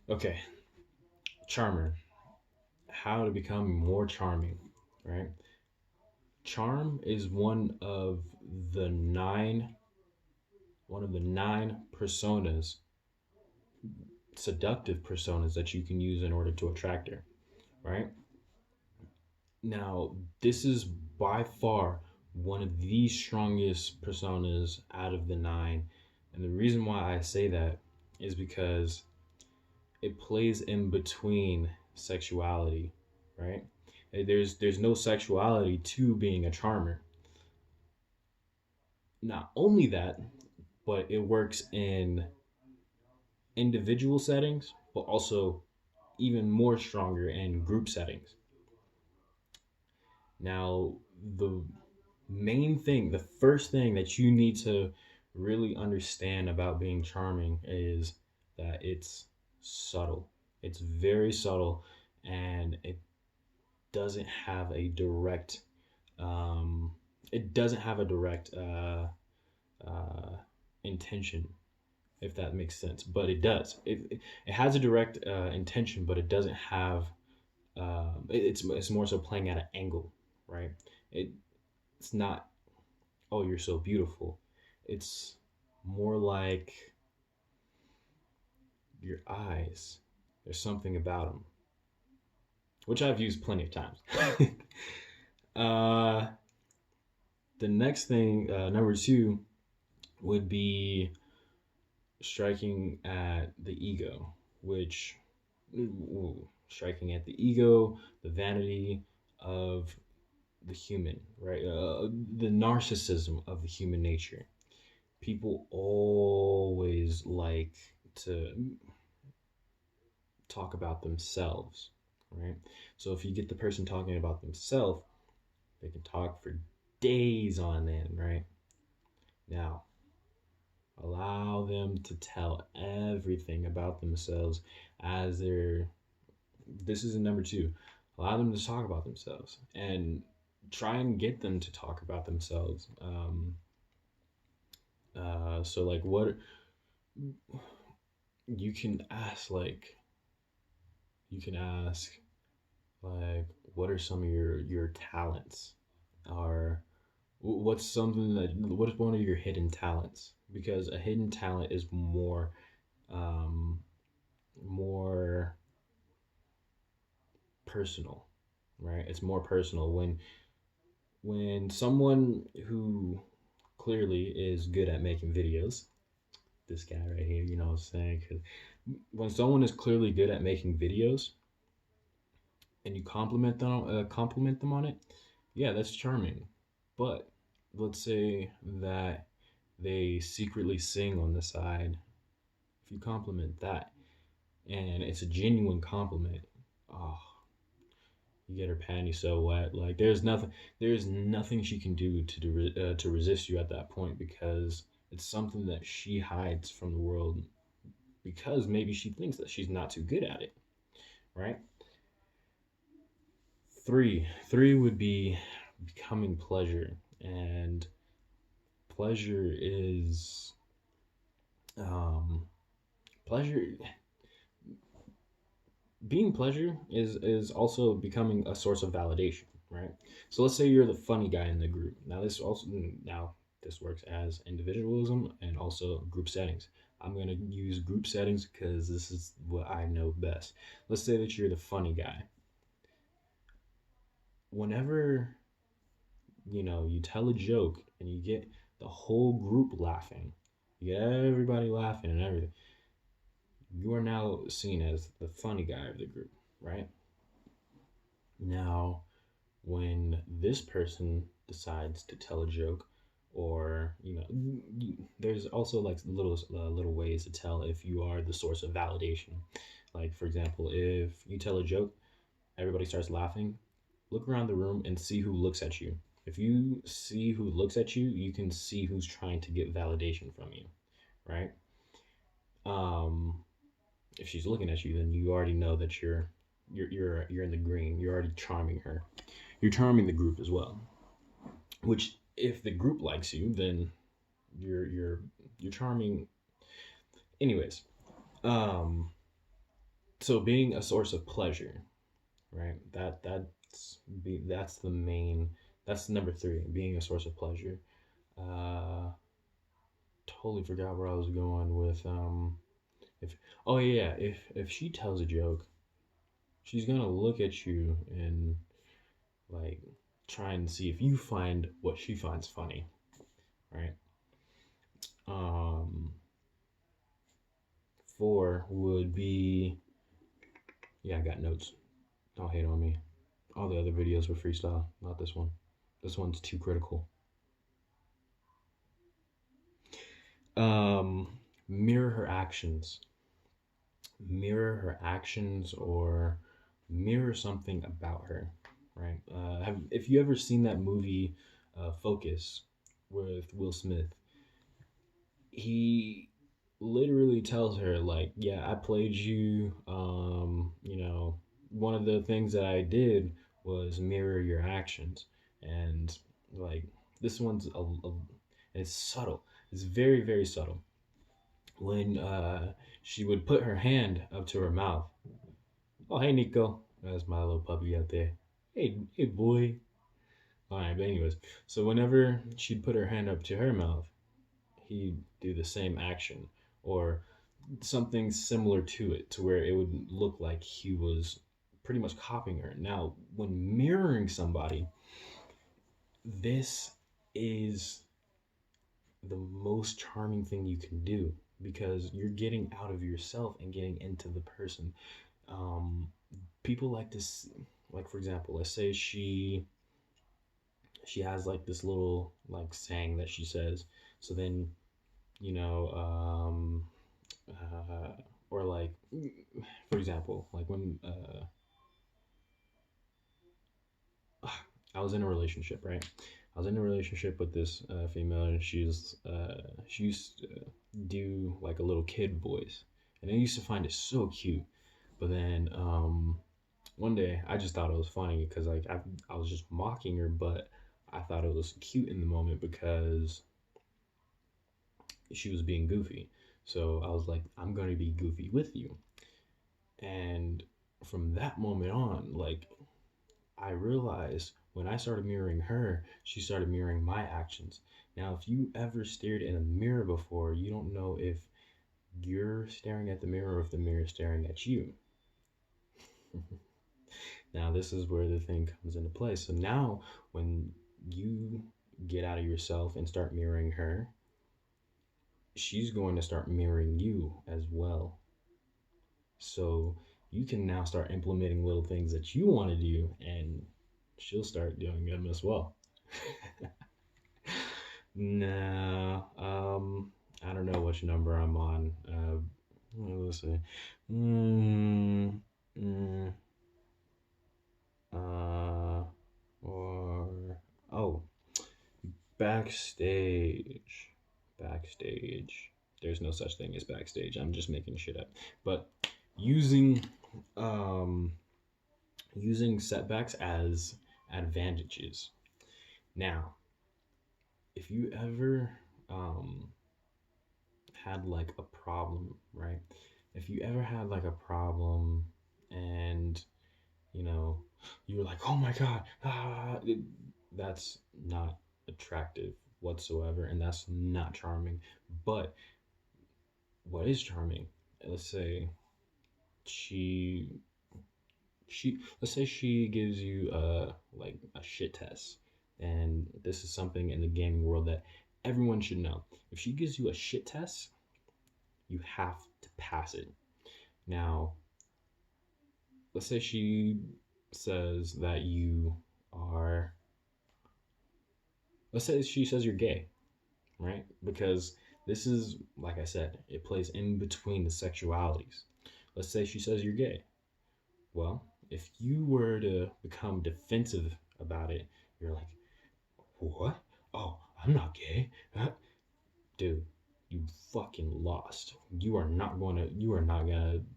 Okay, charmer. How to become more charming, right? Charm is the nine one of the nine personas, seductive personas that you can use in order to attract her, right? Now, this is by far one of the strongest personas out of the nine. And the reason why I say that is because it plays in between sexuality, right? There's no sexuality to being a charmer. Not only that, but it works in individual settings, but also even more stronger in group settings. Now, the the first thing that you need to really understand about being charming is that it's subtle. It's very subtle, and doesn't have a direct, um, it doesn't have a direct uh, intention, if that makes sense. But it does. It has a direct intention, but it doesn't have. It's more so playing at an angle, right? It it's not. Oh, you're so beautiful. It's more like your eyes. There's something about them, which I've used plenty of times. uh, the next thing, number two, would be striking at the ego, which striking at the ego, the vanity of the human, right? The narcissism of the human nature. People always like to talk about themselves, right? So if you get the person talking about themselves, they can talk for days on end, right? Now, allow them to tell everything about themselves as they're. This is number two. Allow them to talk about themselves and try and get them to talk about themselves. So like, what you can ask, you can ask, like, what are some of your talents, or what's something that what is one of your hidden talents? Because a hidden talent is um, more personal, right? It's more personal when someone who clearly is good at making videos, this guy right here, you know what I'm saying? 'Cause when someone is clearly good at making videos and you compliment them on it, yeah, that's charming. But let's say that they secretly sing on the side. If you compliment that and it's a genuine compliment, oh, you get her panties so wet. Like there's nothing she can do to resist you at that point, because it's something that she hides from the world, because maybe she thinks that she's not too good at it, right? Three would be becoming pleasure, and pleasure is um, pleasure. Being pleasure is also becoming a source of validation, right? So let's say you're the funny guy in the group. Now this works as individualism and also group settings. I'm going to use group settings because this is what I know best. Let's say that you're the funny guy. Whenever you tell a joke and you get the whole group laughing, you get everybody laughing and everything, you are now seen as the funny guy of the group, right? Now, when this person decides to tell a joke, or there's also like little ways to tell if you are the source of validation. Like, for example, if you tell a joke, everybody starts laughing, look around the room and see who looks at you. If you see who looks at you, you can see who's trying to get validation from you, right? um if she's looking at you, then you already know that you're in the green. You're already charming her. You're charming the group as well. Which, if the group likes you, then you're you're charming. Anyways, um, So being a source of pleasure, right? That's the main. That's number three. Being a source of pleasure. Uh, Totally forgot where I was going with if oh yeah, if she tells a joke, she's gonna look at you and like try and see if you find what she finds funny, right? Um, Four would be yeah, I got notes. Don't hate on me. All the other videos were freestyle, not this one. This one's too critical. Um, Mirror her actions. Mirror her actions or mirror something about her, right? If you ever seen that movie, Focus, with Will Smith, he literally tells her like, "Yeah, I played you. One of the things that I did was mirror your actions, and like this one's it's subtle. It's very very subtle. When she would put her hand up to her mouth. Oh, hey Nico, that's my little puppy out there. Hey boy. All right, but anyways, so whenever she'd put her hand up to her mouth, he'd do the same action or something similar to it, to where it would look like he was pretty much copying her. Now, when mirroring somebody, this is the most charming thing you can do because you're getting out of yourself and getting into the person. Um, People like this, like for example, let's say she has like this little like saying that she says. So then you know, or like for example, like when I was in a relationship, right? I was in a relationship with this female, and she used to do like a little kid voice, and I used to find it so cute. But then one day, I just thought it was funny because like I was just mocking her, but I thought it was cute in the moment because she was being goofy. So I was like, I'm gonna be goofy with you. And from that moment on, like I realized when I started mirroring her, she started mirroring my actions. Now, if you ever stared in a mirror before, you don't know if you're staring at the mirror or if the mirror is staring at you. Now, this is where the thing comes into play. So now, when you get out of yourself and start mirroring her, she's going to start mirroring you as well. So you can now start implementing little things that you want to do, and she'll start doing them as well. No, I don't know which number I'm on. Let's see. Mm, mm, uh, or oh, backstage. Backstage. There's no such thing as backstage. I'm just making shit up. But using um using setbacks as advantages. Now, if you ever um had like a problem, right? If you ever had like a problem and you know you were like, oh my god, that's not attractive whatsoever, and that's not charming. But what is charming? Let's say she let's say she gives you like a shit test, and this is something in the gaming world that everyone should know. If she gives you a shit test, you have to pass it. Now, let's say she says that you are, let's say she says you're gay, right? Because this is, like I said, it plays in between the sexualities. Let's say she says you're gay. Well, if you were to become defensive about it, you're like, what? Oh, I'm not gay. Huh? Dude, you fucking lost. You are not gonna,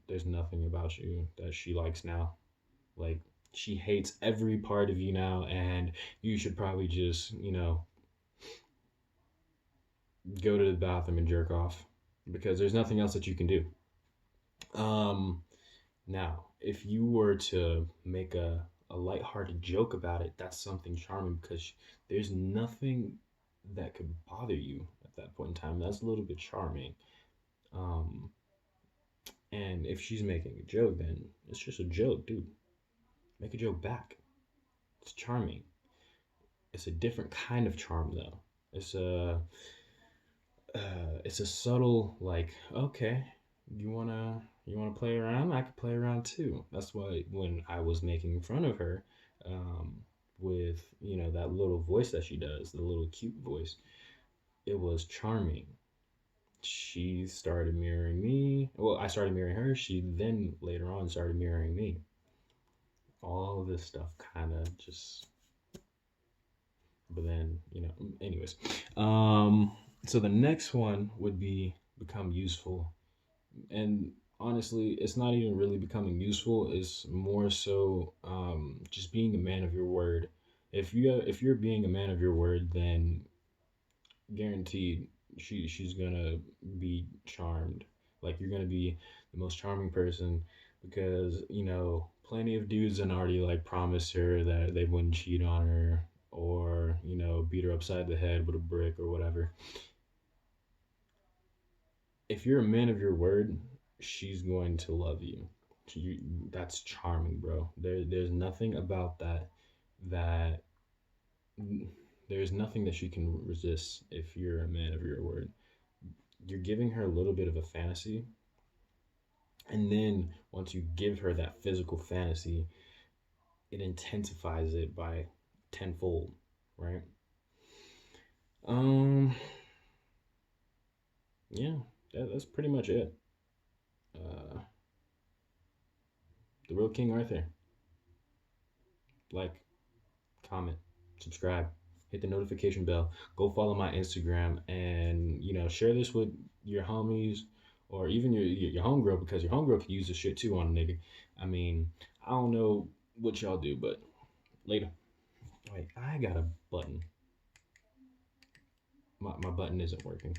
there's nothing about you that she likes now. Like, she hates every part of you now, and you should probably just, go to the bathroom and jerk off because there's nothing else that you can do. Um, Now, if you were to make a lighthearted joke about it, that's something charming because there's nothing that could bother you at that point in time. That's a little bit charming. Um, and if she's making a joke, then it's just a joke, dude. Make a joke back. It's charming. It's a different kind of charm, though. It's a it's a subtle like, okay, you wanna play around, I could play around too. That's why when I was making fun of her, um, with that little voice that she does, the little cute voice, it was charming. She started mirroring me. Well, I started mirroring her. She then later on started mirroring me. All of this stuff kind of just, but then anyways. um so the next one would be become useful. And honestly, it's not even really becoming useful. It's more so just being a man of your word. If you're being a man of your word, then guaranteed she's gonna be charmed. Like, you're gonna be the most charming person because plenty of dudes and already like promised her that they wouldn't cheat on her, or beat her upside the head with a brick or whatever. If you're a man of your word, she's going to love you. you that's charming, bro. There's nothing about that there's nothing that she can resist. If you're a man of your word, you're giving her a little bit of a fantasy, and then once you give her that physical fantasy, it intensifies it by tenfold, right? um yeah, that's pretty much it. uh the real King Arthur. Like, comment, subscribe, hit the notification bell, go follow my Instagram, and share this with your homies, or even your homegirl, because your homegirl can use this shit too on a nigga. I mean, I don't know what y'all do, but later. Wait, I got a button. My button isn't working.